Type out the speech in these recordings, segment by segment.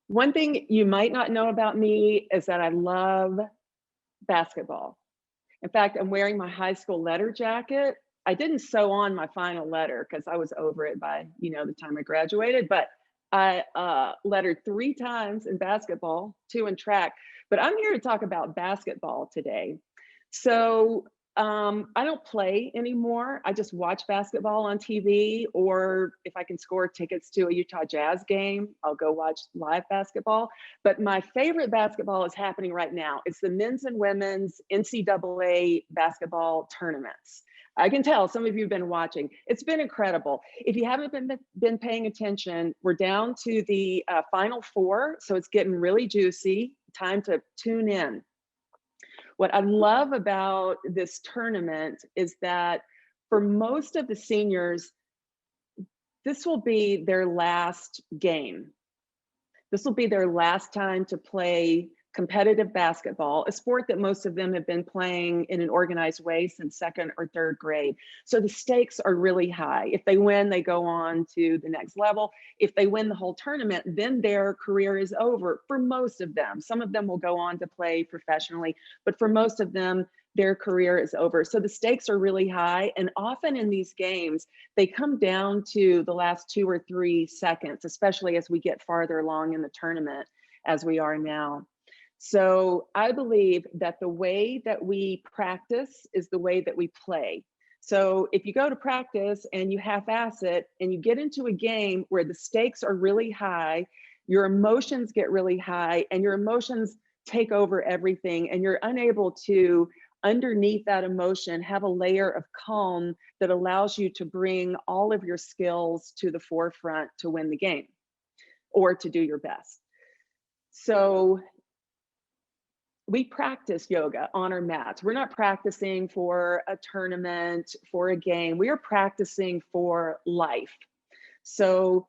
One thing you might not know about me is that I love basketball. In fact, I'm wearing my high school letter jacket. I didn't sew on my final letter because I was over it by, the time I graduated, but I lettered 3 times in basketball, 2 in track. But I'm here to talk about basketball today. So, I don't play anymore. I just watch basketball on TV, or if I can score tickets to a Utah Jazz game, I'll go watch live basketball. But my favorite basketball is happening right now. It's the men's and women's NCAA basketball tournaments. I can tell some of you have been watching. It's been incredible. If you haven't been paying attention, we're down to the final 4, so it's getting really juicy. Time to tune in. What I love about this tournament is that for most of the seniors, this will be their last game. This will be their last time to play competitive basketball, a sport that most of them have been playing in an organized way since 2nd or 3rd grade. So the stakes are really high. If they win, they go on to the next level. If they win the whole tournament, then their career is over for most of them. Some of them will go on to play professionally, but for most of them, their career is over. So the stakes are really high. And often in these games, they come down to the last 2 or 3 seconds, especially as we get farther along in the tournament as we are now. So I believe that the way that we practice is the way that we play. So if you go to practice and you half-ass it and you get into a game where the stakes are really high, your emotions get really high and your emotions take over everything, and you're unable to, underneath that emotion, have a layer of calm that allows you to bring all of your skills to the forefront to win the game or to do your best. So we practice yoga on our mats. We're not practicing for a tournament, for a game. We are practicing for life. So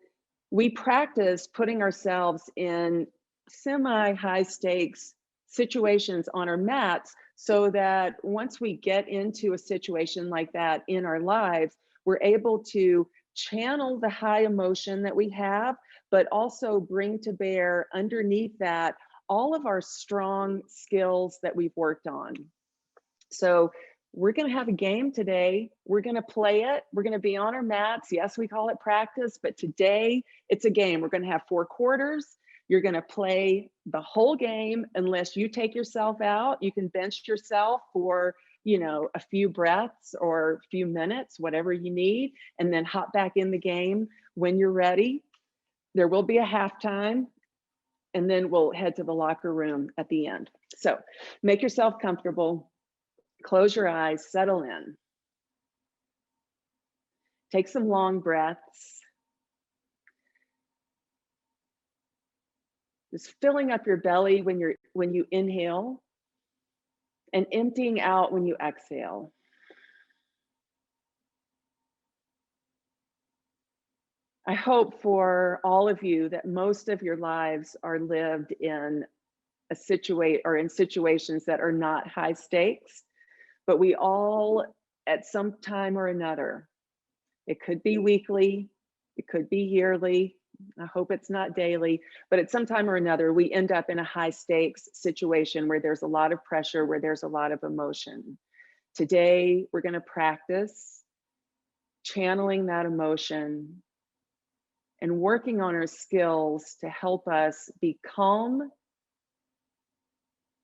we practice putting ourselves in semi-high stakes situations on our mats so that once we get into a situation like that in our lives, we're able to channel the high emotion that we have, but also bring to bear underneath that all of our strong skills that we've worked on. So we're going to have a game today. We're going to play it. We're going to be on our mats. Yes, we call it practice, but today it's a game. We're going to have 4 quarters. You're going to play the whole game unless you take yourself out. You can bench yourself for, a few breaths or a few minutes, whatever you need, and then hop back in the game when you're ready. There will be a halftime, and then we'll head to the locker room at the end. So make yourself comfortable, close your eyes, settle in. Take some long breaths. Just filling up your belly when you inhale and emptying out when you exhale. I hope for all of you that most of your lives are lived in in situations that are not high stakes, but we all at some time or another, it could be weekly, it could be yearly, I hope it's not daily, but at some time or another, we end up in a high stakes situation where there's a lot of pressure, where there's a lot of emotion. Today, we're going to practice channeling that emotion and working on our skills to help us be calm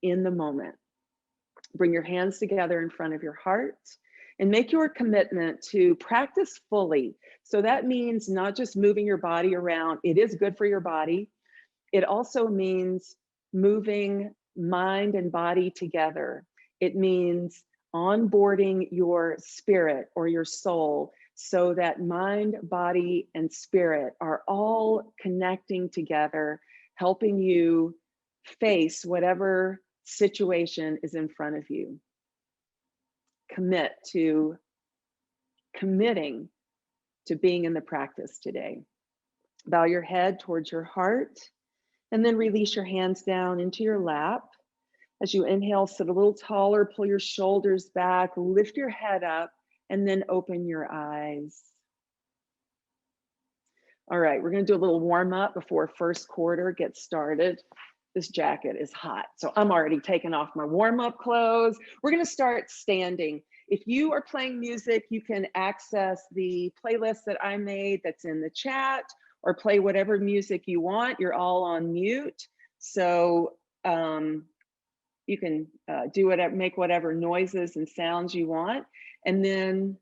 in the moment. Bring your hands together in front of your heart and make your commitment to practice fully. So that means not just moving your body around. It is good for your body. It also means moving mind and body together. It means onboarding your spirit or your soul so that mind, body, and spirit are all connecting together, helping you face whatever situation is in front of you. Committing to being in the practice today. Bow your head towards your heart and then release your hands down into your lap. As you inhale, sit a little taller, pull your shoulders back, lift your head up, and then open your eyes. All right, we're gonna do a little warm up before first quarter gets started. This jacket is hot, so I'm already taking off my warm up clothes. We're gonna start standing. If you are playing music, you can access the playlist that I made that's in the chat, or play whatever music you want. You're all on mute, so you can do whatever, make whatever noises and sounds you want, and then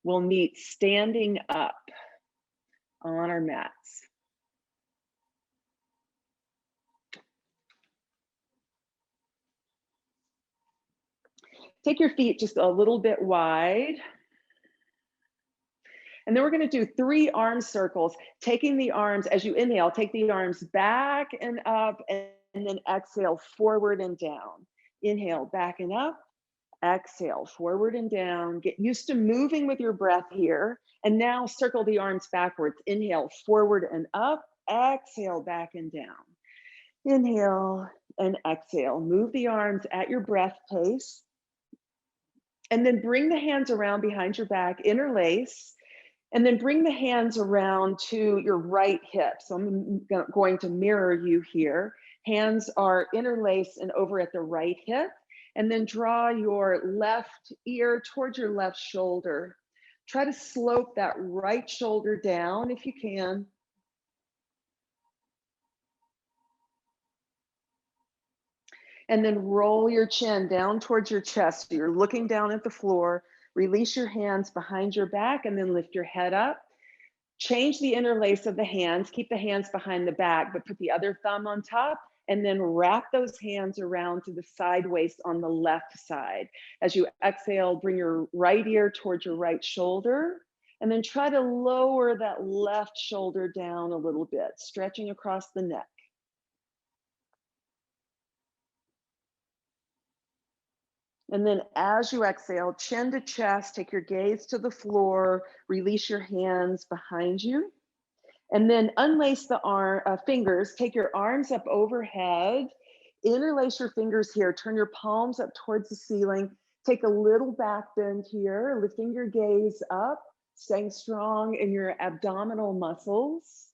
we'll meet standing up on our mats. Take your feet just a little bit wide. And then we're going to do 3 arm circles, taking the arms as you inhale, take the arms back and up, and then exhale forward and down. Inhale, back and up, exhale forward and down. Get used to moving with your breath here. And now circle the arms backwards. Inhale, forward and up, exhale, back and down. Inhale and exhale. Move the arms at your breath pace. And then bring the hands around behind your back, interlace, and then bring the hands around to your right hip. So I'm going to mirror you here. Hands are interlaced and over at the right hip. And then draw your left ear towards your left shoulder. Try to slope that right shoulder down if you can. And then roll your chin down towards your chest. So you're looking down at the floor. Release your hands behind your back and then lift your head up. Change the interlace of the hands. Keep the hands behind the back, but put the other thumb on top, and then wrap those hands around to the side waist on the left side. As you exhale, bring your right ear towards your right shoulder, and then try to lower that left shoulder down a little bit, stretching across the neck. And then as you exhale, chin to chest, take your gaze to the floor, release your hands behind you. And then unlace the fingers, take your arms up overhead, interlace your fingers here, turn your palms up towards the ceiling, take a little back bend here, lifting your gaze up, staying strong in your abdominal muscles.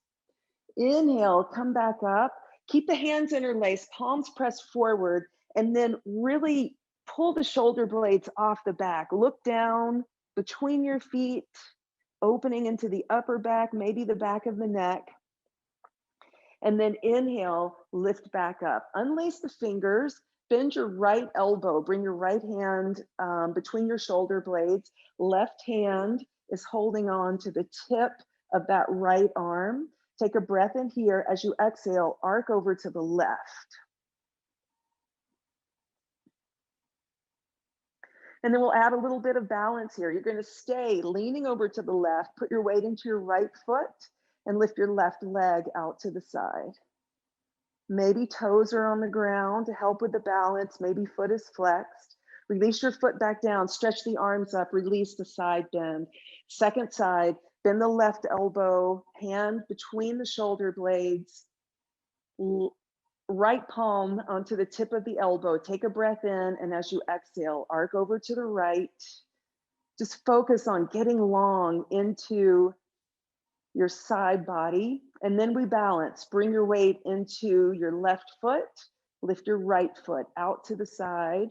Inhale, come back up, keep the hands interlaced, palms pressed forward, and then really pull the shoulder blades off the back. Look down between your feet, opening into the upper back, maybe the back of the neck. And then inhale, lift back up. Unlace the fingers, bend your right elbow, bring your right hand between your shoulder blades. Left hand is holding on to the tip of that right arm. Take a breath in here. As you exhale, arc over to the left. And then we'll add a little bit of balance here. You're going to stay leaning over to the left, put your weight into your right foot, and lift your left leg out to the side. Maybe toes are on the ground to help with the balance. Maybe foot is flexed. Release your foot back down, stretch the arms up, release the side bend. Second side, bend the left elbow, hand between the shoulder blades, right palm onto the tip of the elbow. Take a breath in, and as you exhale, arc over to the right. Just focus on getting long into your side body, and then we balance. Bring your weight into your left foot, lift your right foot out to the side,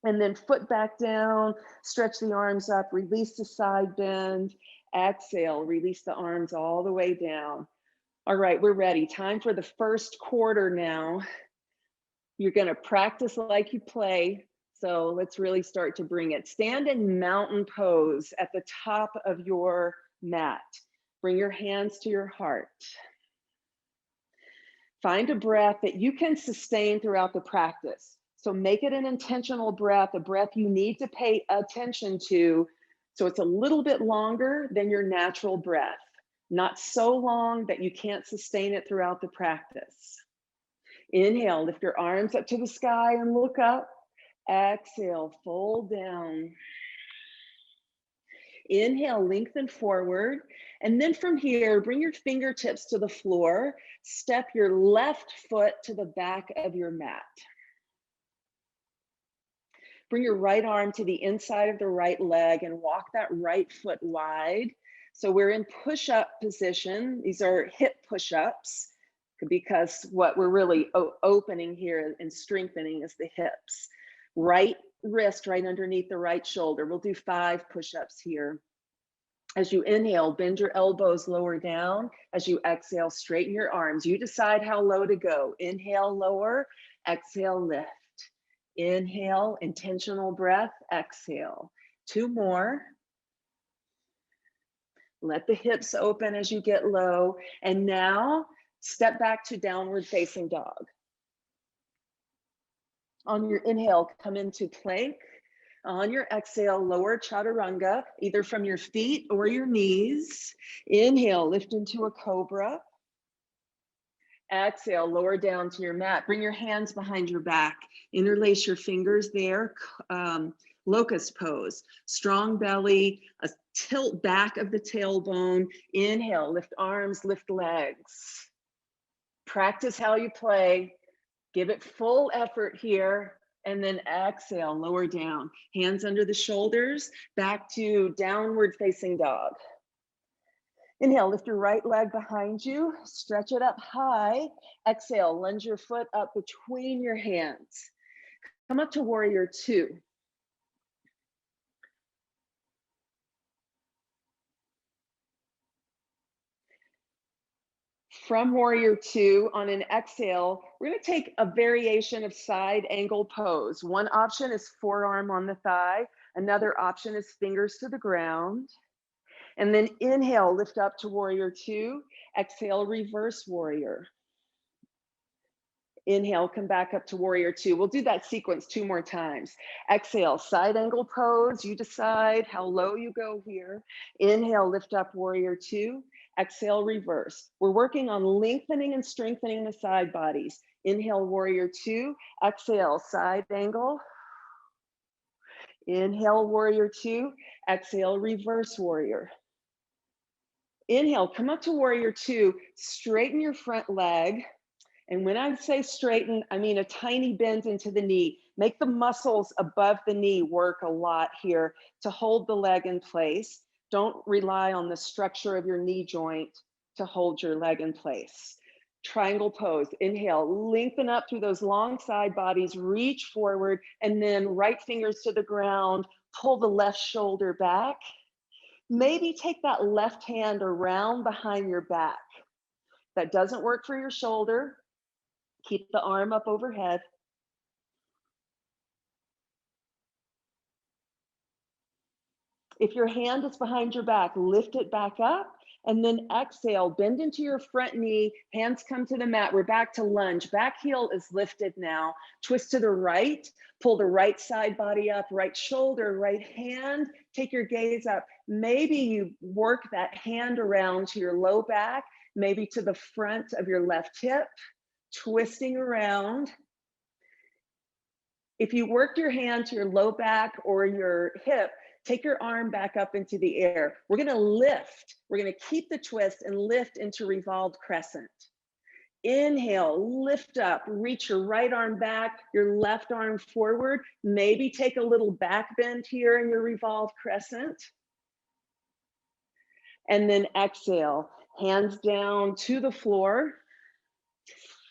and then foot back down, stretch the arms up, release the side bend, exhale, release the arms all the way down. All right, we're ready. Time for the first quarter now. You're going to practice like you play. So let's really start to bring it. Stand in mountain pose at the top of your mat. Bring your hands to your heart. Find a breath that you can sustain throughout the practice. So make it an intentional breath, a breath you need to pay attention to. So it's a little bit longer than your natural breath. Not so long that you can't sustain it throughout the practice. Inhale, lift your arms up to the sky and look up. Exhale, fold down. Inhale, lengthen forward. And then from here, bring your fingertips to the floor. Step your left foot to the back of your mat. Bring your right arm to the inside of the right leg and walk that right foot wide. So we're in push-up position. These are hip push-ups because what we're really opening here and strengthening is the hips. Right wrist right underneath the right shoulder. We'll do 5 push-ups here. As you inhale, bend your elbows lower down. As you exhale, straighten your arms. You decide how low to go. Inhale, lower. Exhale, lift. Inhale, intentional breath. Exhale. 2 more. Let the hips open as you get low. And now, step back to downward facing dog. On your inhale, come into plank. On your exhale, lower chaturanga, either from your feet or your knees. Inhale, lift into a cobra. Exhale, lower down to your mat. Bring your hands behind your back. Interlace your fingers there. Locust pose. Strong belly, a tilt back of the tailbone. Inhale, lift arms, lift legs. Practice how you play. Give it full effort here. And then exhale, lower down. Hands under the shoulders, back to downward facing dog. Inhale, lift your right leg behind you, stretch it up high. Exhale, lunge your foot up between your hands. Come up to warrior 2. From warrior 2, on an exhale, we're going to take a variation of side angle pose. One option is forearm on the thigh. Another option is fingers to the ground. And then inhale, lift up to warrior 2. Exhale, reverse warrior. Inhale, come back up to warrior 2. We'll do that sequence 2 more times. Exhale, side angle pose. You decide how low you go here. Inhale, lift up warrior 2. Exhale, reverse. We're working on lengthening and strengthening the side bodies. Inhale, warrior 2. Exhale, side angle. Inhale, warrior 2. Exhale, reverse warrior. Inhale, come up to warrior 2. Straighten your front leg. And when I say straighten, I mean a tiny bend into the knee. Make the muscles above the knee work a lot here to hold the leg in place. Don't rely on the structure of your knee joint to hold your leg in place. Triangle pose. Inhale, lengthen up through those long side bodies, reach forward, and then right fingers to the ground, pull the left shoulder back. Maybe take that left hand around behind your back. That doesn't work for your shoulder. Keep the arm up overhead. If your hand is behind your back, lift it back up and then exhale, bend into your front knee, hands come to the mat. We're back to lunge. Back heel is lifted now. Twist to the right, pull the right side body up, right shoulder, right hand, take your gaze up. Maybe you work that hand around to your low back, maybe to the front of your left hip, twisting around. If you worked your hand to your low back or your hip, take your arm back up into the air. We're gonna lift. We're gonna keep the twist and lift into revolved crescent. Inhale, lift up, reach your right arm back, your left arm forward. Maybe take a little back bend here in your revolved crescent. And then exhale, hands down to the floor.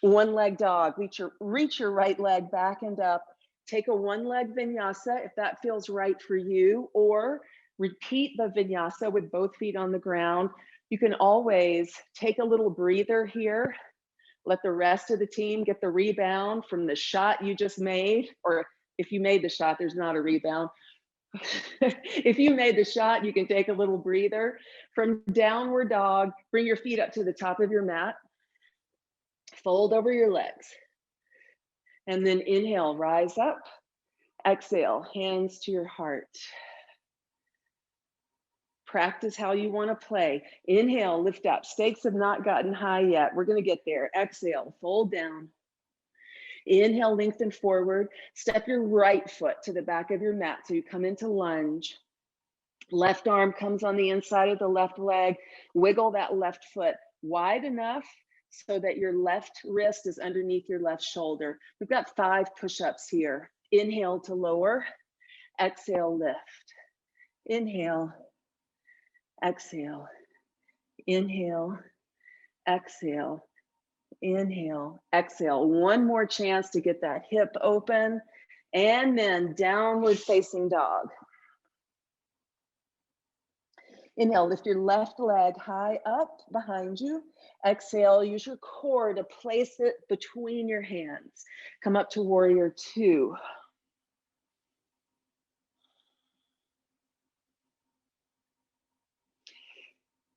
One leg dog, reach your right leg back and up. Take a one leg vinyasa if that feels right for you, or repeat the vinyasa with both feet on the ground. You can always take a little breather here. Let the rest of the team get the rebound from the shot you just made, or if you made the shot, there's not a rebound. If you made the shot, you can take a little breather. From downward dog, bring your feet up to the top of your mat. Fold over your legs. And then inhale, rise up. Exhale, hands to your heart. Practice how you want to play. Inhale, lift up. Stakes have not gotten high yet. We're going to get there. Exhale, fold down. Inhale, lengthen forward. Step your right foot to the back of your mat so you come into lunge. Left arm comes on the inside of the left leg. Wiggle that left foot wide enough so that your left wrist is underneath your left shoulder. We've got 5 push-ups here. Inhale to lower. Exhale, lift. Inhale. exhale, inhale, exhale, inhale, exhale. One more chance to get that hip open, and then downward facing dog. Inhale, lift your left leg high up behind you. Exhale, use your core to place it between your hands. Come up to warrior two.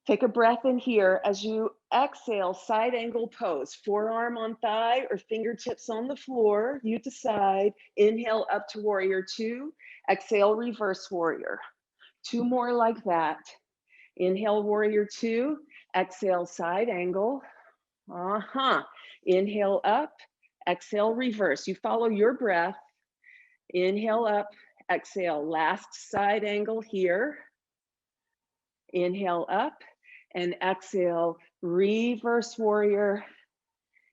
Take a breath in here. As you exhale, side angle pose, forearm on thigh or fingertips on the floor, you decide. Inhale up to warrior two, exhale, reverse warrior. Two more like that. Inhale, warrior two, exhale, side angle. Inhale up, exhale, reverse. You follow your breath. Inhale up, exhale, last side angle here. Inhale up and exhale, reverse warrior.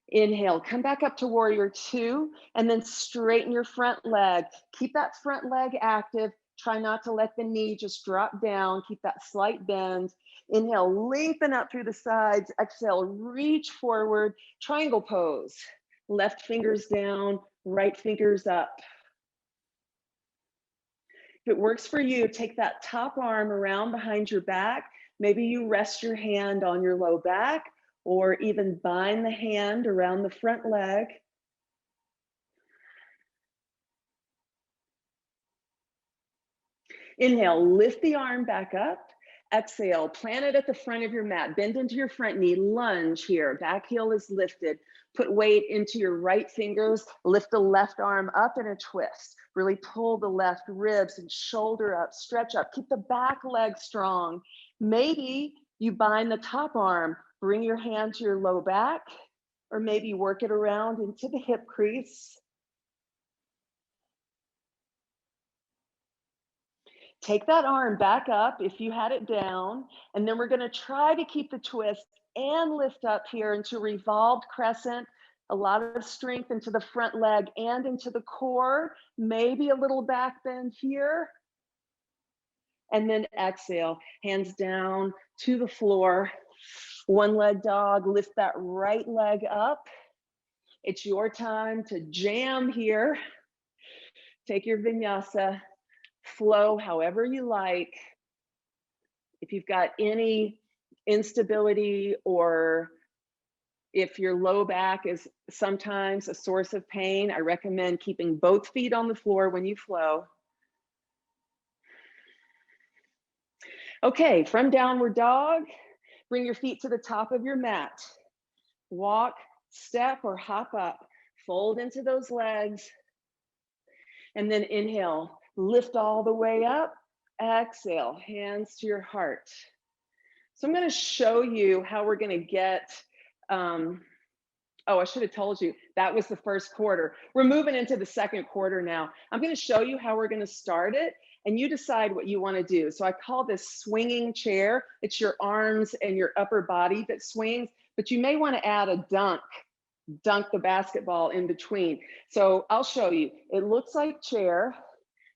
Inhale, come back up to warrior two, and then straighten your front leg. Keep that front leg active. Try not to let the knee just drop down. Keep that slight bend. Inhale, lengthen up through the sides. Exhale, reach forward, triangle pose. Left fingers down, right fingers up. If it works for you, take that top arm around behind your back. Maybe you rest your hand on your low back, or even bind the hand around the front leg. Inhale, lift the arm back up. Exhale, plant it at the front of your mat. Bend into your front knee, lunge here. Back heel is lifted. Put weight into your right fingers. Lift the left arm up in a twist. Really pull the left ribs and shoulder up, stretch up. Keep the back leg strong. Maybe you bind the top arm. Bring your hand to your low back, or maybe work it around into the hip crease. Take that arm back up if you had it down, and then we're going to try to keep the twist and lift up here into revolved crescent. A lot of strength into the front leg and into the core, maybe a little back bend here. And then exhale, hands down to the floor. One leg dog, lift that right leg up. It's your time to jam here. Take your vinyasa. Flow however you like. If you've got any instability, or if your low back is sometimes a source of pain, I recommend keeping both feet on the floor when you flow. Okay, from downward dog, bring your feet to the top of your mat. Walk, step, or hop up. Fold into those legs. And then inhale. Lift all the way up, exhale, hands to your heart. So I'm going to show you how we're going to get, oh, I should have told you, that was the first quarter. We're moving into the second quarter now. I'm going to show you how we're going to start it, and you decide what you want to do. So I call this swinging chair. It's your arms and your upper body that swings, but you may want to add a dunk the basketball in between. So I'll show you. It looks like chair.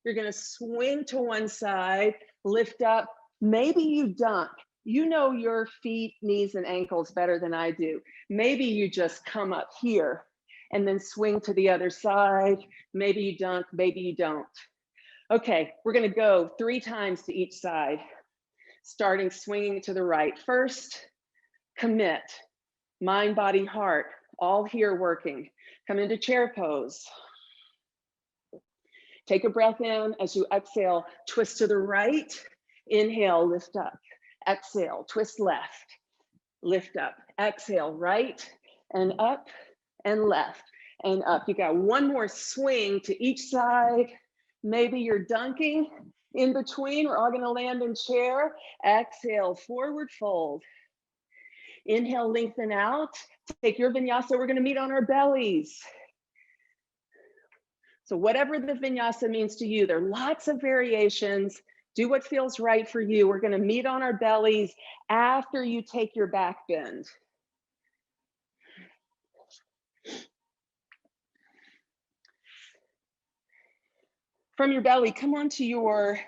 You're going to swing to one side, lift up. Maybe you dunk. You know your feet, knees, and ankles better than I do. Maybe you just come up here and then swing to the other side. Maybe you dunk, maybe you don't. Okay, we're going to go 3 times to each side, starting swinging to the right. First, commit. Mind, body, heart, all here working. Come into chair pose. Take a breath in. As you exhale, twist to the right. Inhale, lift up. Exhale, twist left. Lift up. Exhale, right and up and left and up. You got one more swing to each side. Maybe you're dunking in between. We're all going to land in chair. Exhale, forward fold. Inhale, lengthen out. Take your vinyasa. We're going to meet on our bellies. So whatever the vinyasa means to you, there are lots of variations. Do what feels right for you. We're going to meet on our bellies after you take your back bend. From your belly, come onto your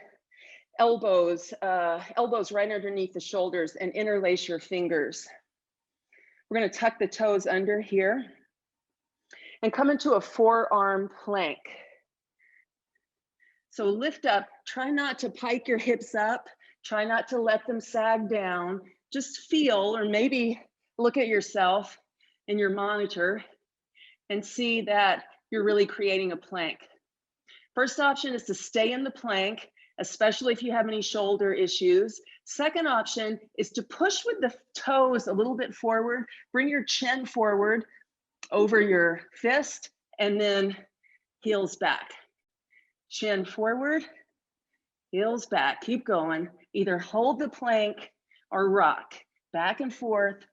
elbows right underneath the shoulders and interlace your fingers. We're going to tuck the toes under here and come into a forearm plank. So lift up, try not to pike your hips up, try not to let them sag down. Just feel, or maybe look at yourself in your monitor and see that you're really creating a plank. First option is to stay in the plank, especially if you have any shoulder issues. Second option is to push with the toes a little bit forward, bring your chin forward over your fist, and then heels back. Chin forward, heels back, keep going. Either hold the plank or rock, back and forth.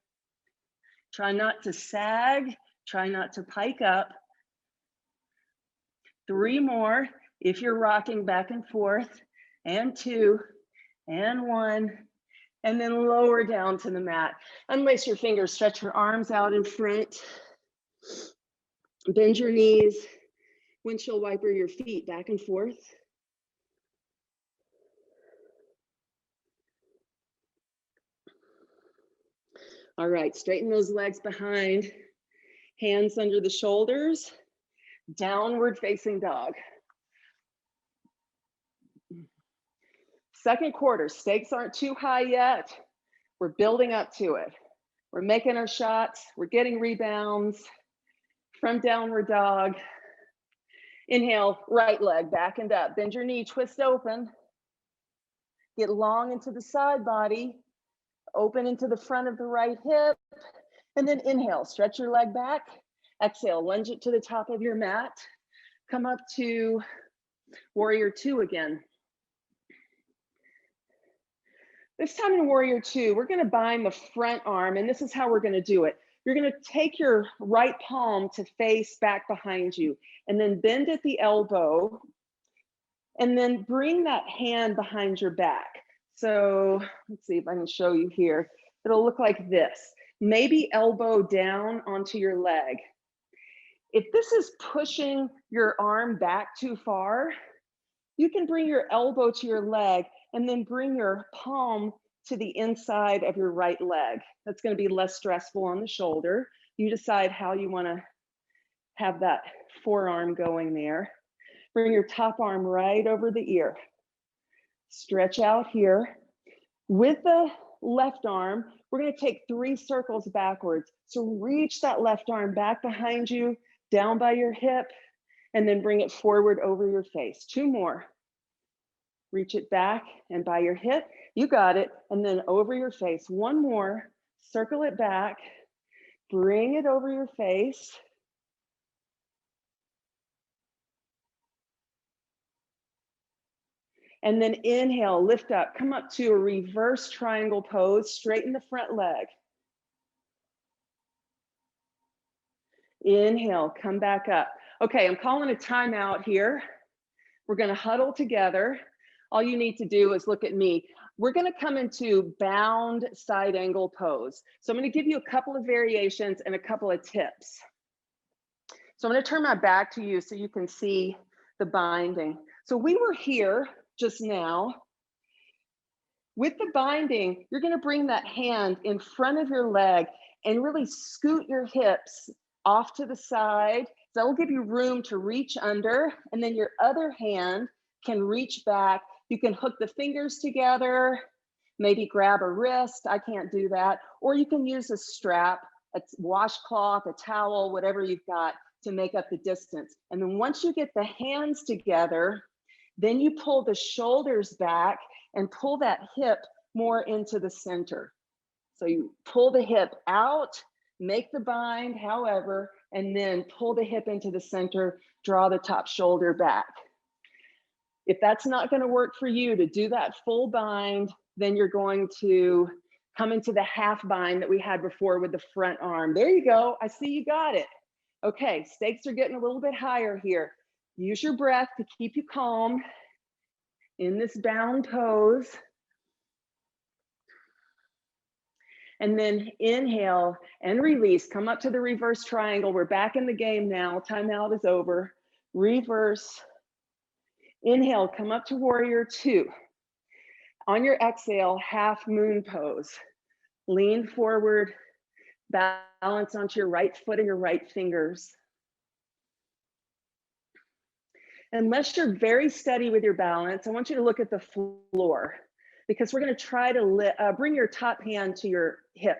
Try not to sag, try not to pike up. 3 more if you're rocking back and forth, and 2, and 1, and then lower down to the mat. Unlace your fingers, stretch your arms out in front, bend your knees, windshield wiper your feet back and forth. All right, straighten those legs behind, hands under the shoulders, downward facing dog. Second quarter, stakes aren't too high yet. We're building up to it. We're making our shots, we're getting rebounds from downward dog. Inhale, right leg back and up, bend your knee, twist open. Get long into the side body, open into the front of the right hip, and then inhale, stretch your leg back. Exhale, lunge it to the top of your mat. Come up to warrior 2 again. This time in warrior 2, we're going to bind the front arm, and this is how we're going to do it. You're going to take your right palm to face back behind you, and then bend at the elbow, and then bring that hand behind your back. So let's see if I can show you here. It'll look like this. Maybe elbow down onto your leg. If this is pushing your arm back too far, you can bring your elbow to your leg and then bring your palm to the inside of your right leg. That's going to be less stressful on the shoulder. You decide how you want to have that forearm going there. Bring your top arm right over the ear. Stretch out here. With the left arm, we're going to take 3 circles backwards. So reach that left arm back behind you, down by your hip, and then bring it forward over your face. 2 more. Reach it back and by your hip. You got it. And then over your face. 1 more. Circle it back. Bring it over your face. And then inhale, lift up, come up to a reverse triangle pose, straighten the front leg. Inhale, come back up. Okay, I'm calling a timeout here. We're gonna huddle together. All you need to do is look at me. We're gonna come into bound side angle pose. So I'm gonna give you a couple of variations and a couple of tips. So I'm gonna turn my back to you so you can see the binding. So we were here just now. With the binding, you're gonna bring that hand in front of your leg and really scoot your hips off to the side. So that will give you room to reach under, and then your other hand can reach back. You can hook the fingers together, maybe grab a wrist. I can't do that. Or you can use a strap, a washcloth, a towel, whatever you've got to make up the distance. And then once you get the hands together, then you pull the shoulders back and pull that hip more into the center. So you pull the hip out, make the bind, however, and then pull the hip into the center, draw the top shoulder back. If that's not going to work for you to do that full bind, then you're going to come into the half bind that we had before with the front arm. There you go. I see you got it. Okay, stakes are getting a little bit higher here. Use your breath to keep you calm in this bound pose. And then inhale and release. Come up to the reverse triangle. We're back in the game now. Timeout is over. Reverse. Inhale, come up to warrior 2. On your exhale, half moon pose. Lean forward, balance onto your right foot and your right fingers. Unless you're very steady with your balance, I want you to look at the floor, because we're going to try to bring your top hand to your hip.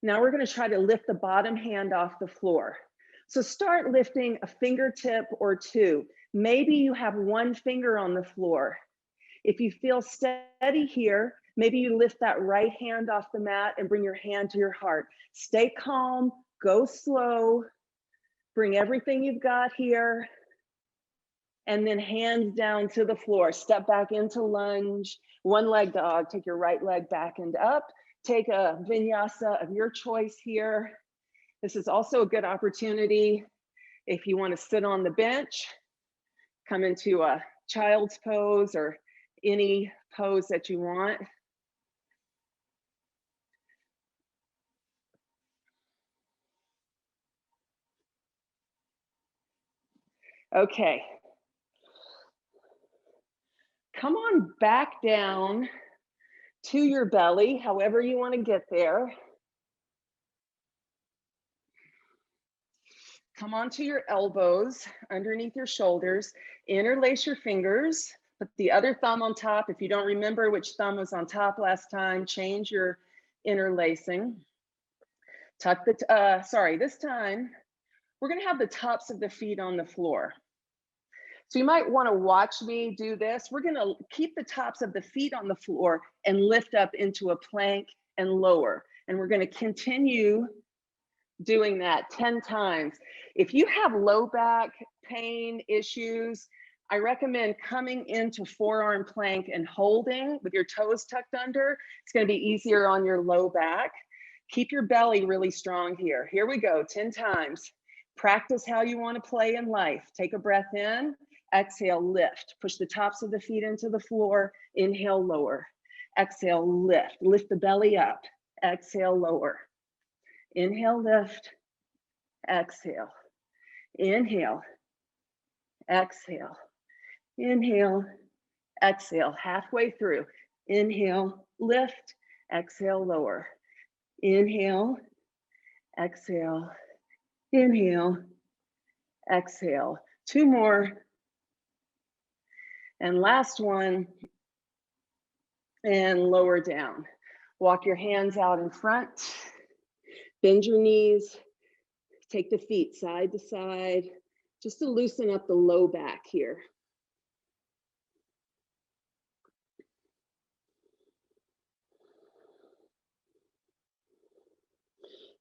Now we're going to try to lift the bottom hand off the floor. So start lifting a fingertip or two. Maybe you have one finger on the floor. If you feel steady here, maybe you lift that right hand off the mat and bring your hand to your heart. Stay calm, go slow, bring everything you've got here, and then hands down to the floor. Step back into lunge, one leg dog. Take your right leg back and up. Take a vinyasa of your choice here. This is also a good opportunity if you want to sit on the bench, come into a child's pose or any pose that you want. Okay. Come on back down to your belly, however you want to get there. Come onto your elbows underneath your shoulders. Interlace your fingers. Put the other thumb on top. If you don't remember which thumb was on top last time, change your interlacing. Tuck the, this time, we're gonna have the tops of the feet on the floor. So you might wanna watch me do this. We're gonna keep the tops of the feet on the floor and lift up into a plank and lower. And we're gonna continue doing that 10 times. If you have low back pain issues, I recommend coming into forearm plank and holding with your toes tucked under. It's going to be easier on your low back. Keep your belly really strong here. Here we go, 10 times. Practice how you want to play in life. Take a breath in, exhale, lift. Push the tops of the feet into the floor. Inhale, lower. Exhale, lift. Lift the belly up. Exhale, lower. Inhale, lift. Exhale. Inhale. Exhale. Inhale. Exhale. Halfway through. Inhale, lift. Exhale, lower. Inhale. Exhale. Inhale. Exhale. Two more. And last one. And lower down. Walk your hands out in front. Bend your knees. Take the feet side to side, just to loosen up the low back here.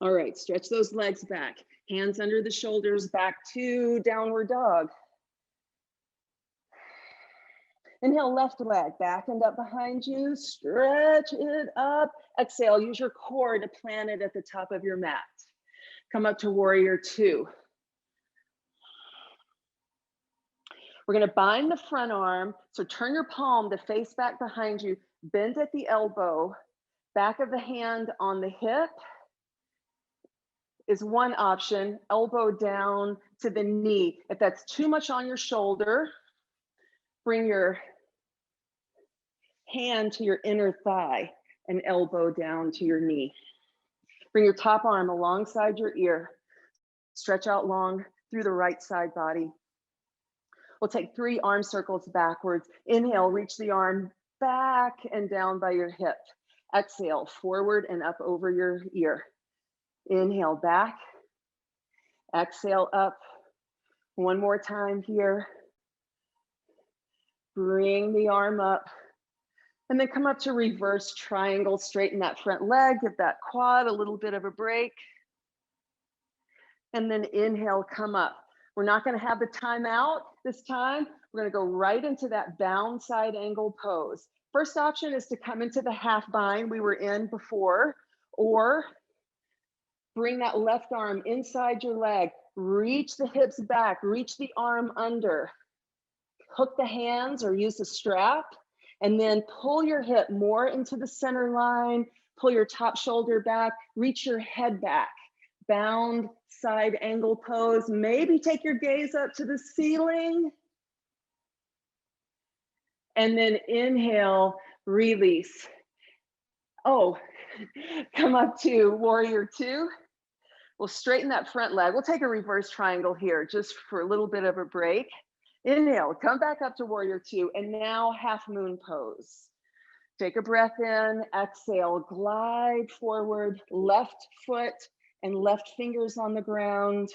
All right, stretch those legs back. Hands under the shoulders, back to downward dog. Inhale, left leg, back and up behind you. Stretch it up. Exhale, use your core to plant it at the top of your mat. Come up to warrior two. We're gonna bind the front arm. So turn your palm to face back behind you. Bend at the elbow. Back of the hand on the hip is one option. Elbow down to the knee. If that's too much on your shoulder, bring your hand to your inner thigh and elbow down to your knee. Bring your top arm alongside your ear. Stretch out long through the right side body. We'll take 3 arm circles backwards. Inhale, reach the arm back and down by your hip. Exhale, forward and up over your ear. Inhale, back. Exhale, up. One more time here. Bring the arm up. And then come up to reverse triangle. Straighten that front leg. Give that quad a little bit of a break. And then inhale, come up. We're not going to have the time out this time. We're going to go right into that bound side angle pose. First option is to come into the half bind we were in before, or bring that left arm inside your leg. Reach the hips back, reach the arm under. Hook the hands or use the strap, and then pull your hip more into the center line. Pull your top shoulder back, reach your head back. Bound side angle pose. Maybe take your gaze up to the ceiling And then inhale, release. Oh, come up to warrior two. We'll straighten that front leg. We'll take a reverse triangle here just for a little bit of a break. Inhale, come back up to warrior two, and now half moon pose. Take a breath in, exhale, glide forward, left foot and left fingers on the ground.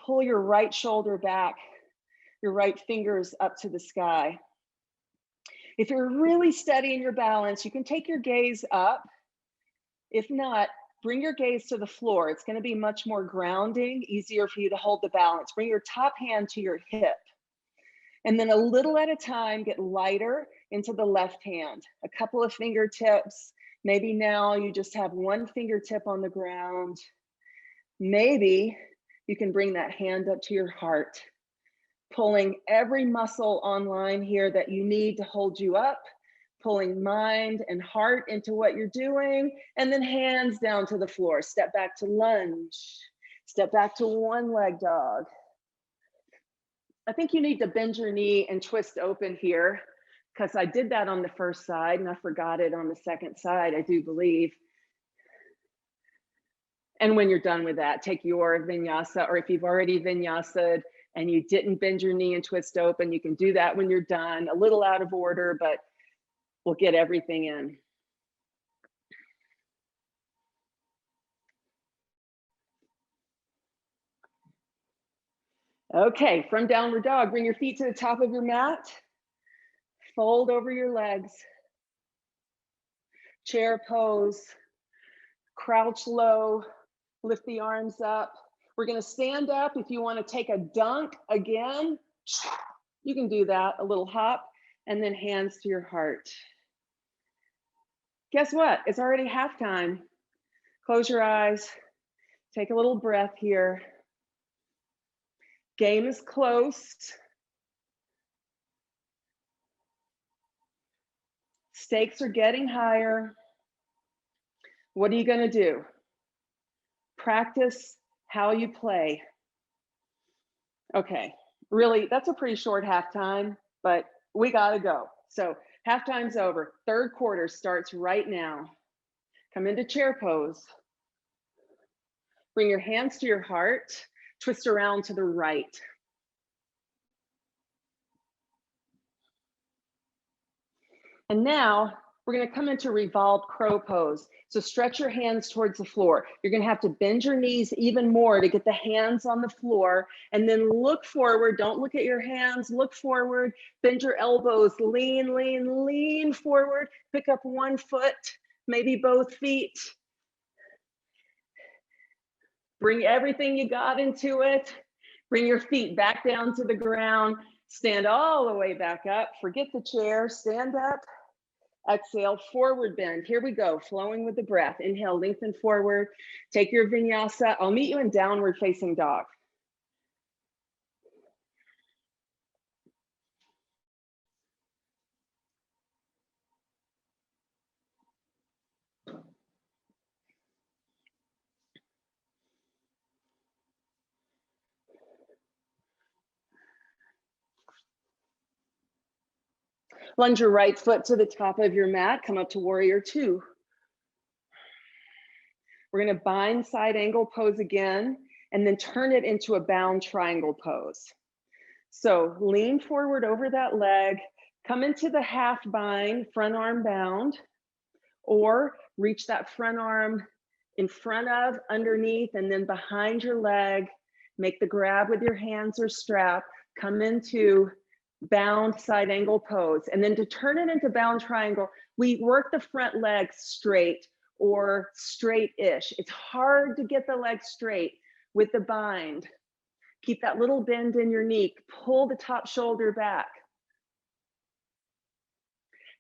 Pull your right shoulder back, your right fingers up to the sky. If you're really steady in your balance, you can take your gaze up. If not, bring your gaze to the floor. It's going to be much more grounding, easier for you to hold the balance. Bring your top hand to your hip. And then a little at a time, get lighter into the left hand. A couple of fingertips. Maybe now you just have one fingertip on the ground. Maybe you can bring that hand up to your heart, pulling every muscle online here that you need to hold you up, pulling mind and heart into what you're doing, and then hands down to the floor. Step back to lunge. Step back to one leg dog. I think you need to bend your knee and twist open here, because I did that on the first side and I forgot it on the second side, I do believe. And when you're done with that, take your vinyasa, or if you've already vinyasa'd and you didn't bend your knee and twist open, you can do that when you're done. A little out of order, but we'll get everything in. Okay, from downward dog, bring your feet to the top of your mat. Fold over your legs. Chair pose. Crouch low. Lift the arms up. We're going to stand up. If you want to take a dunk again, you can do that. A little hop, and then hands to your heart. Guess what? It's already halftime. Close your eyes. Take a little breath here. Game is close. Stakes are getting higher. What are you going to do? Practice how you play. Okay, really, that's a pretty short halftime, but we got to go. So halftime's over. Third quarter starts right now. Come into chair pose. Bring your hands to your heart. Twist around to the right. And now we're going to come into revolved crow pose. So stretch your hands towards the floor. You're going to have to bend your knees even more to get the hands on the floor, and then look forward. Don't look at your hands, look forward, bend your elbows, lean, lean, lean forward. Pick up one foot, maybe both feet. Bring everything you got into it. Bring your feet back down to the ground. Stand all the way back up. Forget the chair, stand up. Exhale, forward bend. Here we go, flowing with the breath. Inhale, lengthen forward. Take your vinyasa. I'll meet you in downward facing dog. Lunge your right foot to the top of your mat. Come up to warrior two. We're going to bind side angle pose again, and then turn it into a bound triangle pose. So lean forward over that leg, come into the half bind, front arm bound, or reach that front arm in front of, underneath, and then behind your leg. Make the grab with your hands or strap. Come into bound side angle pose. And then to turn it into bound triangle, we work the front leg straight or straight-ish. It's hard to get the leg straight with the bind. Keep that little bend in your knee. Pull the top shoulder back.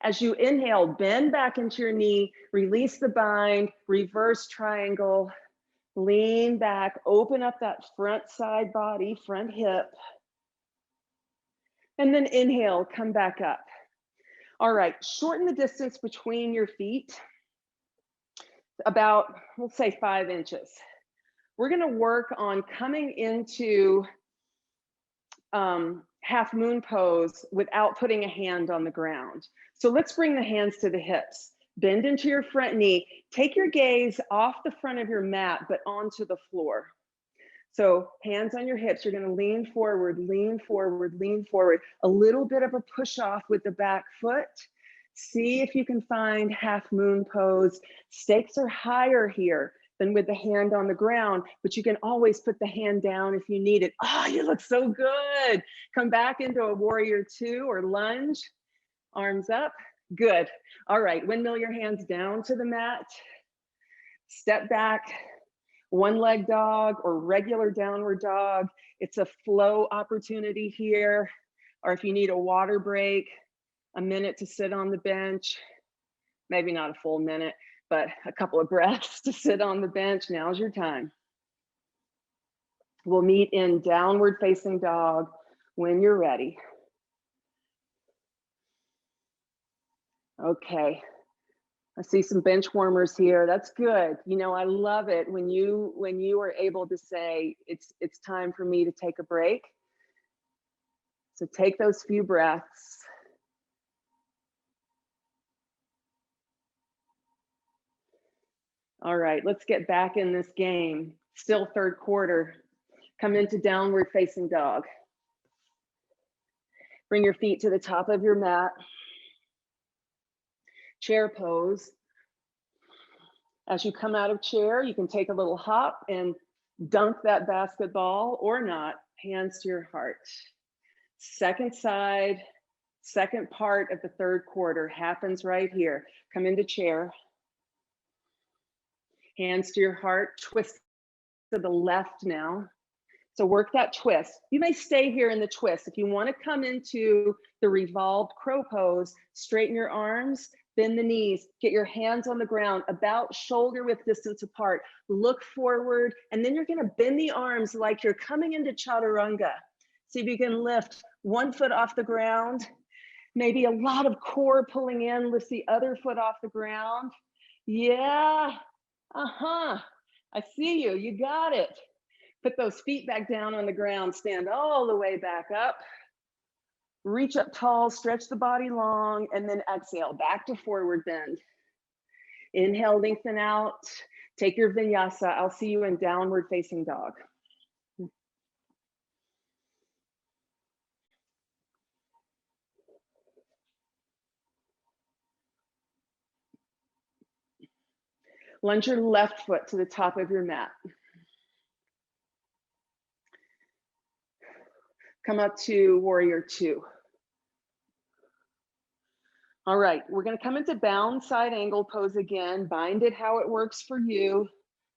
As you inhale, bend back into your knee, release the bind, reverse triangle, lean back, open up that front side body, front hip. And then inhale, come back up. All right, shorten the distance between your feet, about, we'll say 5 inches. We're gonna work on coming into half moon pose without putting a hand on the ground. So let's bring the hands to the hips. Bend into your front knee. Take your gaze off the front of your mat, but onto the floor. So hands on your hips, you're gonna lean forward, lean forward, lean forward. A little bit of a push off with the back foot. See if you can find half moon pose. Stakes are higher here than with the hand on the ground, but you can always put the hand down if you need it. Oh, you look so good. Come back into a warrior two or lunge. Arms up, good. All right, windmill your hands down to the mat. Step back, one leg dog or regular downward dog. It's a flow opportunity here. Or if you need a water break, a minute to sit on the bench, maybe not a full minute, but a couple of breaths to sit on the bench. Now's your time. We'll meet in downward facing dog when you're ready. Okay, I see some bench warmers here. That's good. You know, I love it when you are able to say it's time for me to take a break. So take those few breaths. All right, let's get back in this game. Still third quarter. Come into downward facing dog. Bring your feet to the top of your mat. Chair pose. As you come out of chair, you can take a little hop and dunk that basketball or not. Hands to your heart. Second side, second part of the third quarter happens right here. Come into chair. Hands to your heart, twist to the left now. So work that twist. You may stay here in the twist. If you want to come into the revolved crow pose, straighten your arms, bend the knees, get your hands on the ground, about shoulder width distance apart. Look forward, and then you're going to bend the arms like you're coming into chaturanga. See if you can lift one foot off the ground. Maybe a lot of core pulling in, lift the other foot off the ground. Yeah. I see you. You got it. Put those feet back down on the ground. Stand all the way back up. Reach up tall, stretch the body long, and then exhale back to forward bend. Inhale, lengthen out. Take your vinyasa. I'll see you in downward facing dog. Lunge your left foot to the top of your mat. Come up to warrior two. All right, we're going to come into bound side angle pose again. Bind it how it works for you.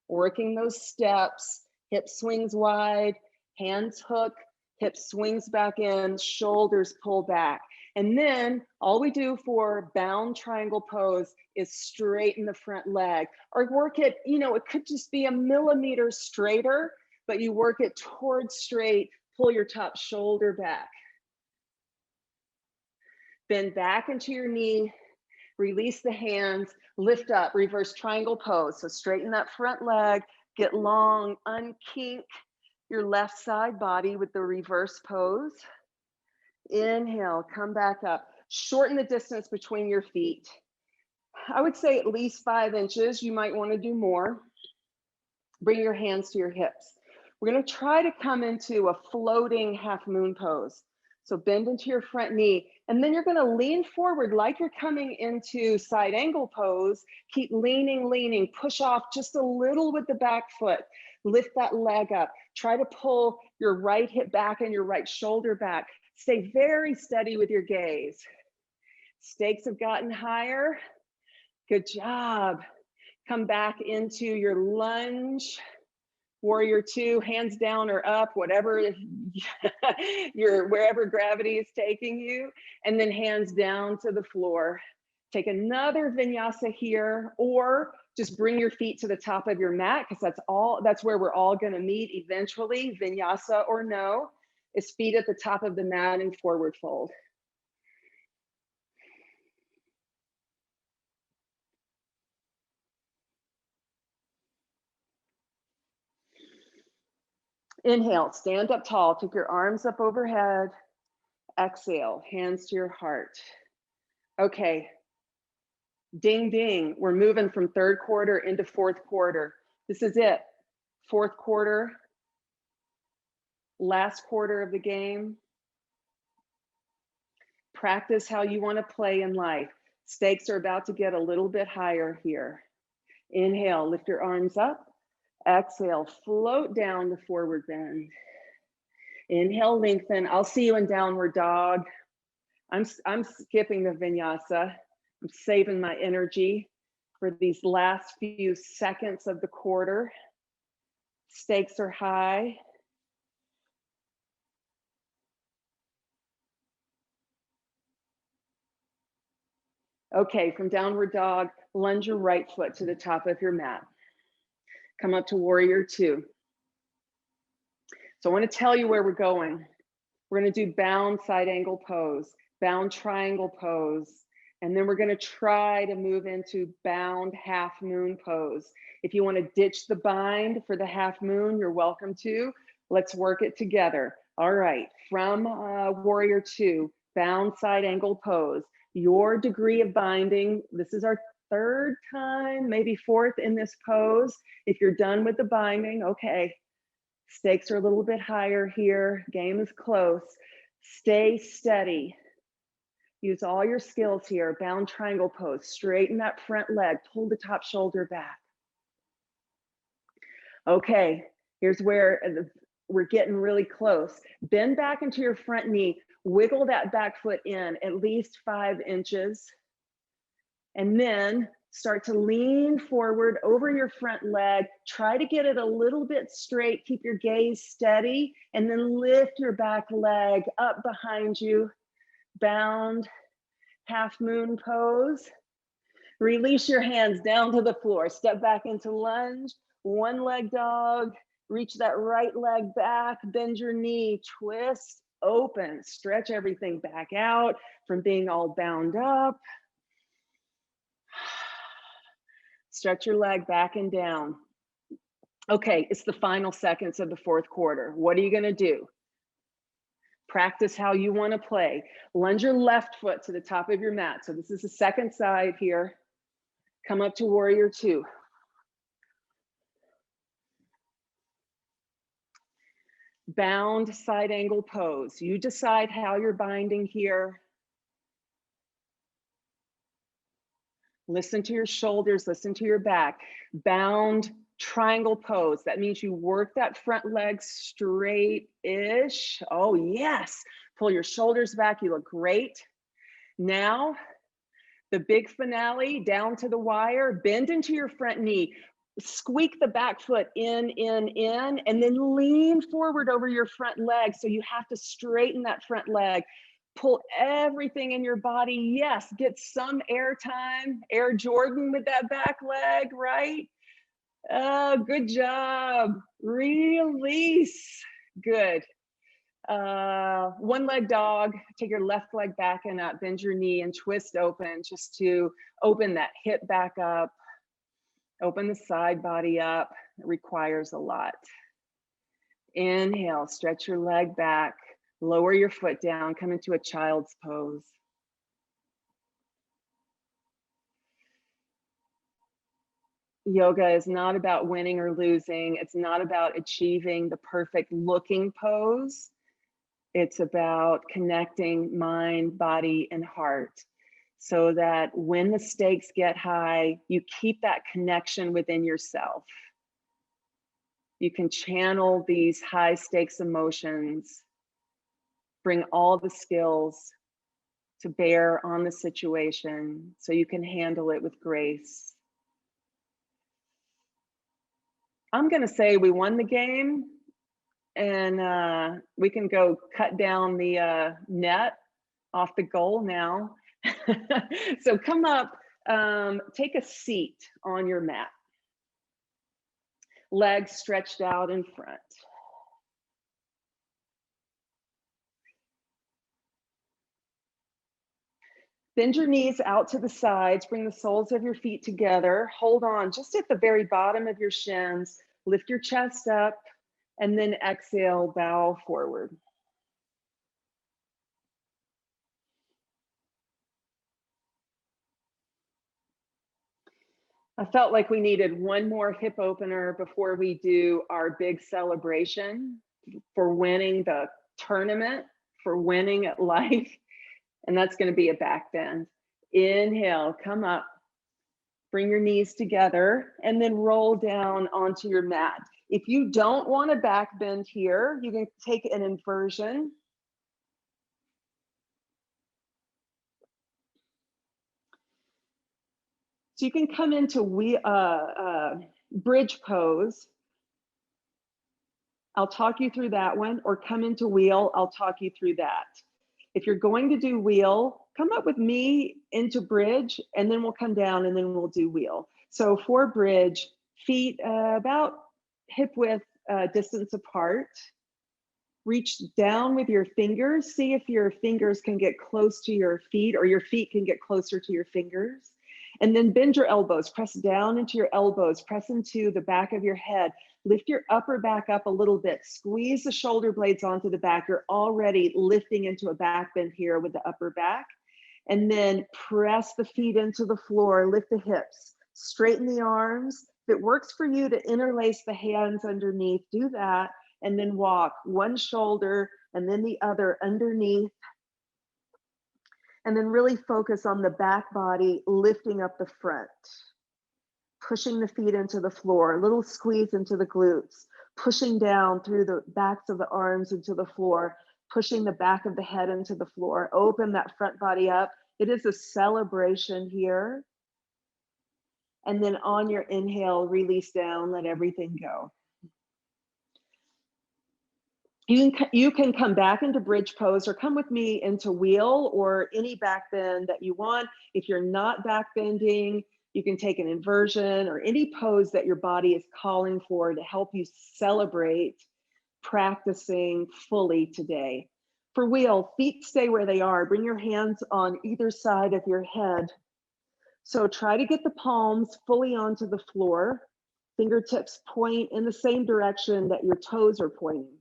Working those steps, hip swings wide, hands hook, hip swings back in, shoulders pull back. And then all we do for bound triangle pose is straighten the front leg or work it, you know, it could just be a millimeter straighter, but you work it towards straight, pull your top shoulder back. Bend back into your knee, release the hands, lift up, reverse triangle pose. So straighten that front leg, get long, unkink your left side body with the reverse pose. Inhale, come back up. Shorten the distance between your feet. I would say at least 5 inches. You might want to do more. Bring your hands to your hips. We're going to try to come into a floating half moon pose. So bend into your front knee, and then you're going to lean forward like you're coming into side angle pose. Keep leaning, leaning, push off just a little with the back foot. Lift that leg up. Try to pull your right hip back and your right shoulder back. Stay very steady with your gaze. Stakes have gotten higher. Good job. Come back into your lunge. Warrior two, hands down or up, whatever wherever gravity is taking you, and then hands down to the floor. Take another vinyasa here, or just bring your feet to the top of your mat, because that's where we're all going to meet eventually. Vinyasa or no, is feet at the top of the mat and forward fold. Inhale, stand up tall, take your arms up overhead. Exhale, hands to your heart. Okay, ding, ding. We're moving from third quarter into fourth quarter. This is it. Fourth quarter, last quarter of the game. Practice how you want to play in life. Stakes are about to get a little bit higher here. Inhale, lift your arms up. Exhale, float down the forward bend. Inhale, lengthen. I'll see you in downward dog. I'm skipping the vinyasa. I'm saving my energy for these last few seconds of the quarter. Stakes are high. Okay, from downward dog, lunge your right foot to the top of your mat. Come up to warrior two. So I want to tell you where we're going. We're going to do bound side angle pose, bound triangle pose, and then we're going to try to move into bound half moon pose. If you want to ditch the bind for the half moon, you're welcome to. Let's work it together. All right, from warrior two, bound side angle pose. Your degree of binding, this is our third time, maybe fourth in this pose. If you're done with the binding, okay. Stakes are a little bit higher here. Game is close. Stay steady. Use all your skills here. Bound triangle pose. Straighten that front leg. Pull the top shoulder back. Okay, here's where we're getting really close. Bend back into your front knee. Wiggle that back foot in at least 5 inches. And then start to lean forward over your front leg. Try to get it a little bit straight. Keep your gaze steady. And then lift your back leg up behind you. Bound half moon pose. Release your hands down to the floor. Step back into lunge. One leg dog. Reach that right leg back. Bend your knee. Twist. Open. Stretch everything back out from being all bound up. Stretch your leg back and down. Okay, it's the final seconds of the fourth quarter. What are you going to do? Practice how you want to play. Lunge your left foot to the top of your mat. So this is the second side here. Come up to warrior two. Bound side angle pose. You decide how you're binding here. Listen to your shoulders, listen to your back. Bound triangle pose. That means you work that front leg straight-ish. Oh, yes. Pull your shoulders back. You look great. Now, the big finale, down to the wire. Bend into your front knee. Squeak the back foot in, and then lean forward over your front leg. So you have to straighten that front leg. Pull everything in your body. Yes, get some air time. Air Jordan with that back leg, right? Good job. Release. Good. One leg dog. Take your left leg back and up. Bend your knee and twist open just to open that hip back up. Open the side body up. It requires a lot. Inhale, stretch your leg back. Lower your foot down, come into a child's pose. Yoga is not about winning or losing. It's not about achieving the perfect looking pose. It's about connecting mind, body, and heart so that when the stakes get high, you keep that connection within yourself. You can channel these high stakes emotions, bring all the skills to bear on the situation so you can handle it with grace. I'm going to say we won the game, and we can go cut down the net off the goal now. So come up, take a seat on your mat. Legs stretched out in front. Bend your knees out to the sides, bring the soles of your feet together. Hold on just at the very bottom of your shins. Lift your chest up, and then exhale, bow forward. I felt like we needed one more hip opener before we do our big celebration for winning the tournament, for winning at life. And that's going to be a back bend. Inhale, come up, bring your knees together, and then roll down onto your mat. If you don't want a back bend here, you can take an inversion. So you can come into bridge pose. I'll talk you through that one, or come into wheel. I'll talk you through that. If you're going to do wheel, come up with me into bridge, and then we'll come down and then we'll do wheel. So for bridge, feet about hip width distance apart. Reach down with your fingers. See if your fingers can get close to your feet, or your feet can get closer to your fingers. And then bend your elbows, press down into your elbows, press into the back of your head. Lift your upper back up a little bit. Squeeze the shoulder blades onto the back. You're already lifting into a back bend here with the upper back. And then press the feet into the floor, lift the hips, straighten the arms. If it works for you to interlace the hands underneath, do that. And then walk one shoulder and then the other underneath. And then really focus on the back body, lifting up the front. Pushing the feet into the floor, a little squeeze into the glutes, pushing down through the backs of the arms into the floor, pushing the back of the head into the floor. Open that front body up. It is a celebration here. And then on your inhale, release down, let everything go. You can come back into bridge pose, or come with me into wheel, or any back bend that you want. If you're not back bending, you can take an inversion or any pose that your body is calling for to help you celebrate practicing fully today. For wheel, feet stay where they are. Bring your hands on either side of your head. So try to get the palms fully onto the floor. Fingertips point in the same direction that your toes are pointing.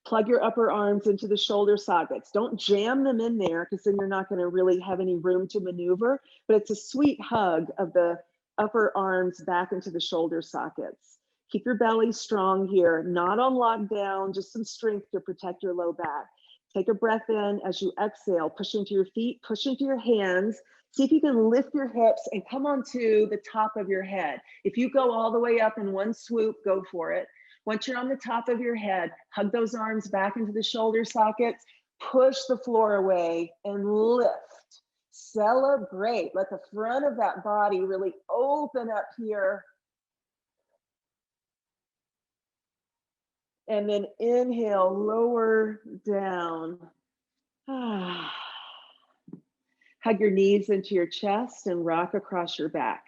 Plug your upper arms into the shoulder sockets. Don't jam them in there, because then you're not going to really have any room to maneuver, but it's a sweet hug of the upper arms back into the shoulder sockets. Keep your belly strong here, not on lockdown, just some strength to protect your low back. Take a breath in as you exhale, push into your feet, push into your hands. See if you can lift your hips and come onto the top of your head. If you go all the way up in one swoop, go for it. Once you're on the top of your head, hug those arms back into the shoulder sockets, push the floor away and lift. Celebrate. Let the front of that body really open up here. And then inhale, lower down. Hug your knees into your chest and rock across your back.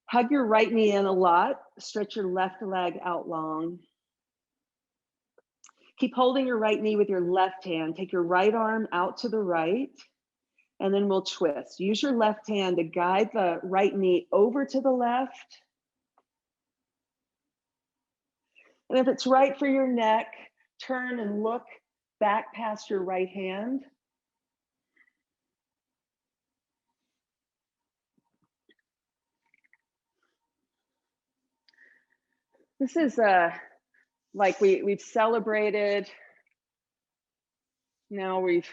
Hug your right knee in a lot. Stretch your left leg out long. Keep holding your right knee with your left hand. Take your right arm out to the right, and then we'll twist. Use your left hand to guide the right knee over to the left. And if it's right for your neck, turn and look back past your right hand. This is like we've celebrated. Now we've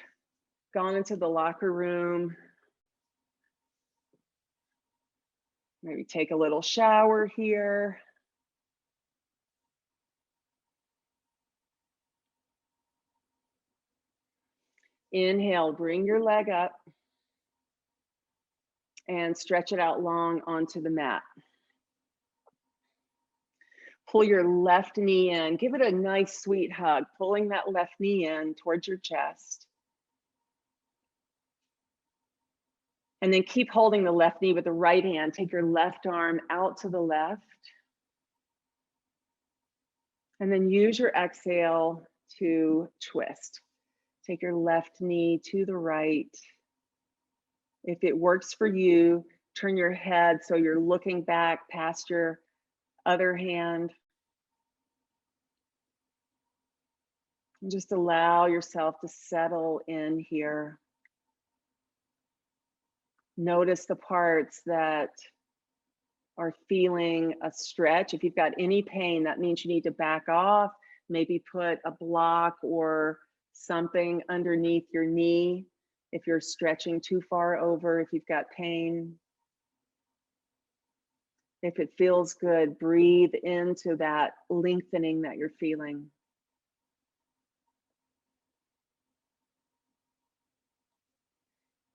gone into the locker room. Maybe take a little shower here. Inhale, bring your leg up and stretch it out long onto the mat. Pull your left knee in. Give it a nice sweet hug, pulling that left knee in towards your chest. And then keep holding the left knee with the right hand. Take your left arm out to the left. And then use your exhale to twist. Take your left knee to the right. If it works for you, turn your head so you're looking back past your other hand. Just allow yourself to settle in here. Notice the parts that are feeling a stretch. If you've got any pain, that means you need to back off, maybe put a block or something underneath your knee if you're stretching too far over, if you've got pain. If it feels good, breathe into that lengthening that you're feeling.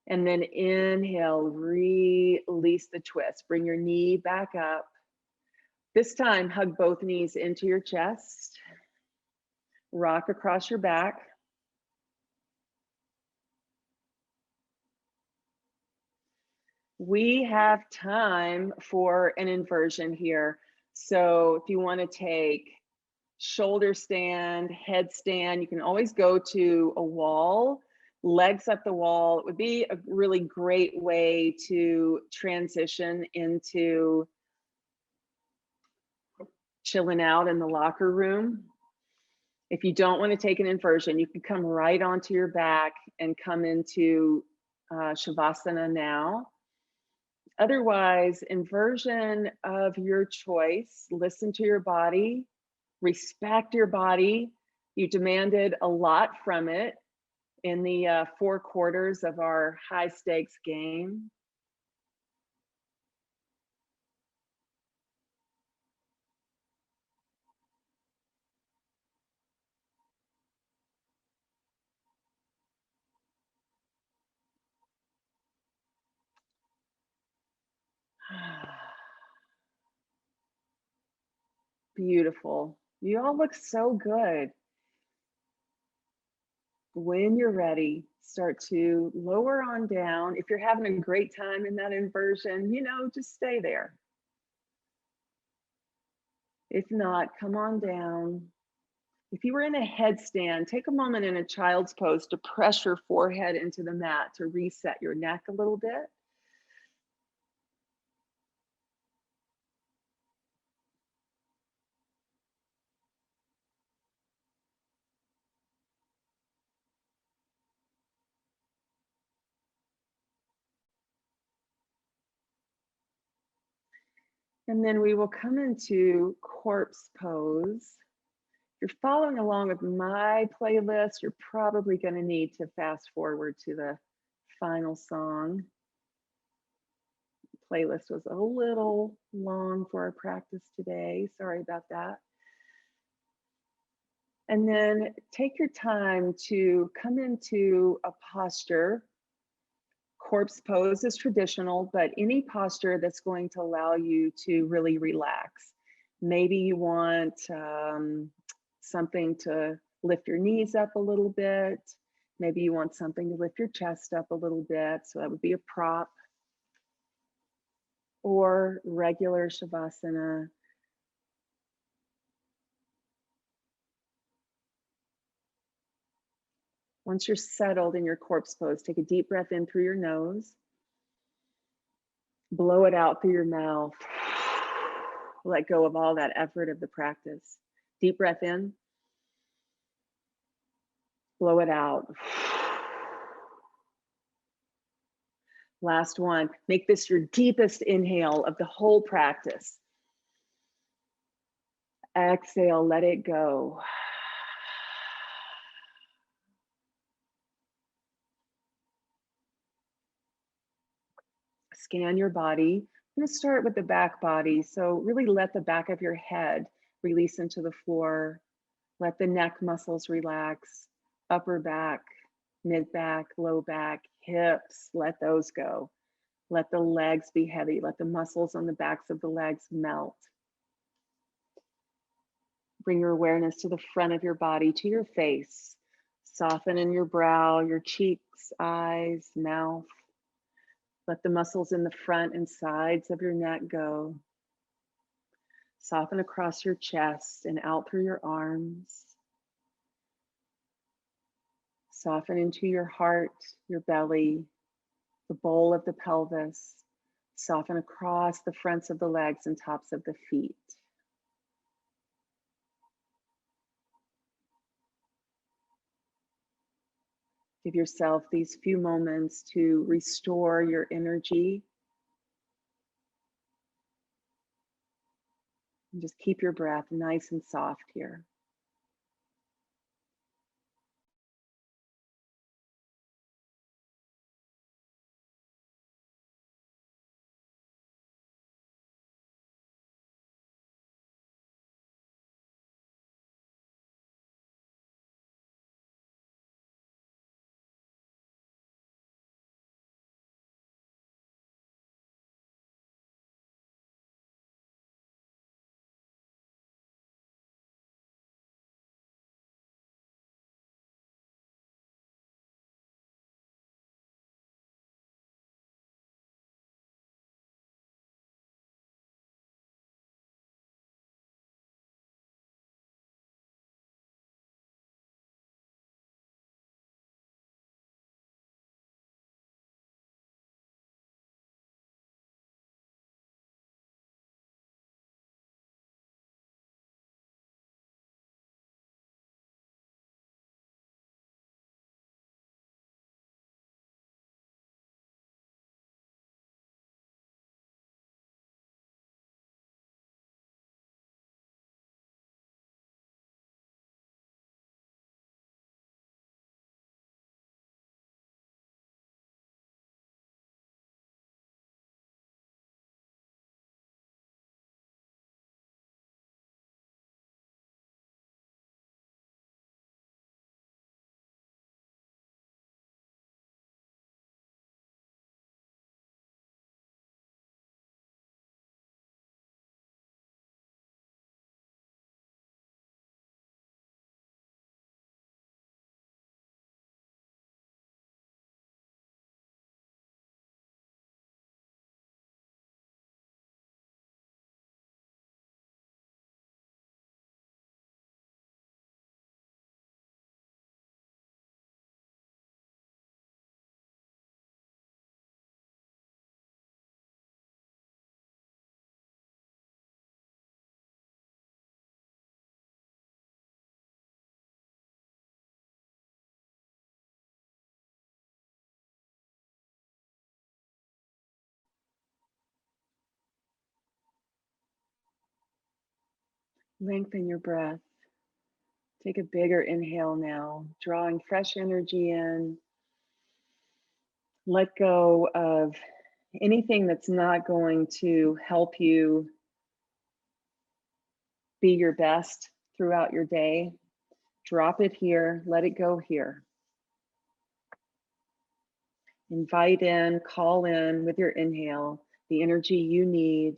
And then inhale, release the twist. Bring your knee back up. This time, hug both knees into your chest. Rock across your back. We have time for an inversion here. So if you want to take shoulder stand, headstand, you can always go to a wall, legs up the wall. It would be a really great way to transition into chilling out in the locker room. If you don't want to take an inversion, you can come right onto your back and come into Shavasana now. Otherwise, inversion of your choice. Listen to your body, respect your body. You demanded a lot from it in the 4 quarters of our high stakes game. Beautiful. You all look so good. When you're ready, start to lower on down. If you're having a great time in that inversion, just stay there. If not, come on down. If you were in a headstand, take a moment in a child's pose to press your forehead into the mat to reset your neck a little bit. And then we will come into corpse pose. If you're following along with my playlist, you're probably going to need to fast forward to the final song. The playlist was a little long for our practice today. Sorry about that. And then take your time to come into a posture. Corpse pose is traditional, but any posture that's going to allow you to really relax. Maybe you want something to lift your knees up a little bit. Maybe you want something to lift your chest up a little bit. So that would be a prop. Or regular Shavasana. Once you're settled in your corpse pose, take a deep breath in through your nose. Blow it out through your mouth. Let go of all that effort of the practice. Deep breath in. Blow it out. Last one. Make this your deepest inhale of the whole practice. Exhale, let it go. Scan your body. I'm going to start with the back body. So really let the back of your head release into the floor. Let the neck muscles relax. Upper back, mid back, low back, hips, let those go. Let the legs be heavy. Let the muscles on the backs of the legs melt. Bring your awareness to the front of your body, to your face. Soften in your brow, your cheeks, eyes, mouth. Let the muscles in the front and sides of your neck go. Soften across your chest and out through your arms. Soften into your heart, your belly, the bowl of the pelvis. Soften across the fronts of the legs and tops of the feet. Give yourself these few moments to restore your energy. And just keep your breath nice and soft here. Lengthen your breath. Take a bigger inhale now, drawing fresh energy in. Let go of anything that's not going to help you be your best throughout your day. Drop it here, let it go here. Invite in, call in with your inhale, the energy you need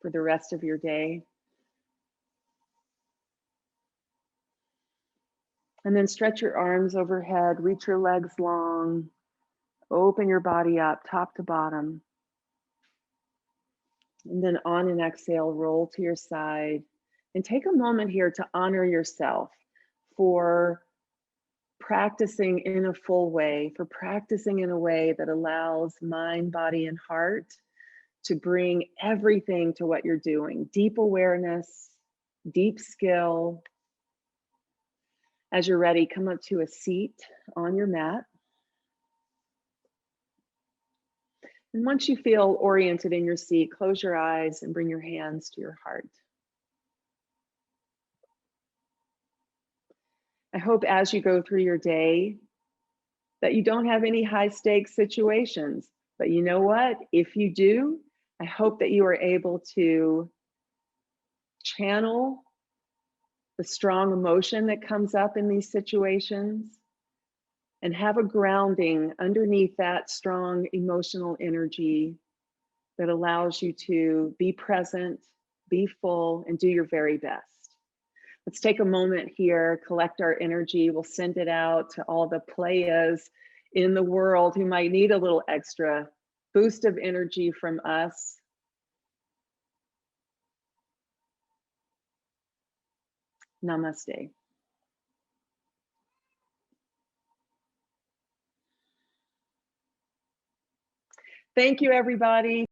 for the rest of your day. And then stretch your arms overhead, reach your legs long, open your body up, top to bottom. And then on an exhale, roll to your side. And take a moment here to honor yourself for practicing in a full way, for practicing in a way that allows mind, body, and heart to bring everything to what you're doing. Deep awareness, deep skill. As you're ready, come up to a seat on your mat. And once you feel oriented in your seat, close your eyes and bring your hands to your heart. I hope as you go through your day that you don't have any high stakes situations, but you know what? If you do, I hope that you are able to channel the strong emotion that comes up in these situations and have a grounding underneath that strong emotional energy that allows you to be present, be full, and do your very best. Let's take a moment here, collect our energy. We'll send it out to all the players in the world who might need a little extra boost of energy from us. Namaste. Thank you, everybody.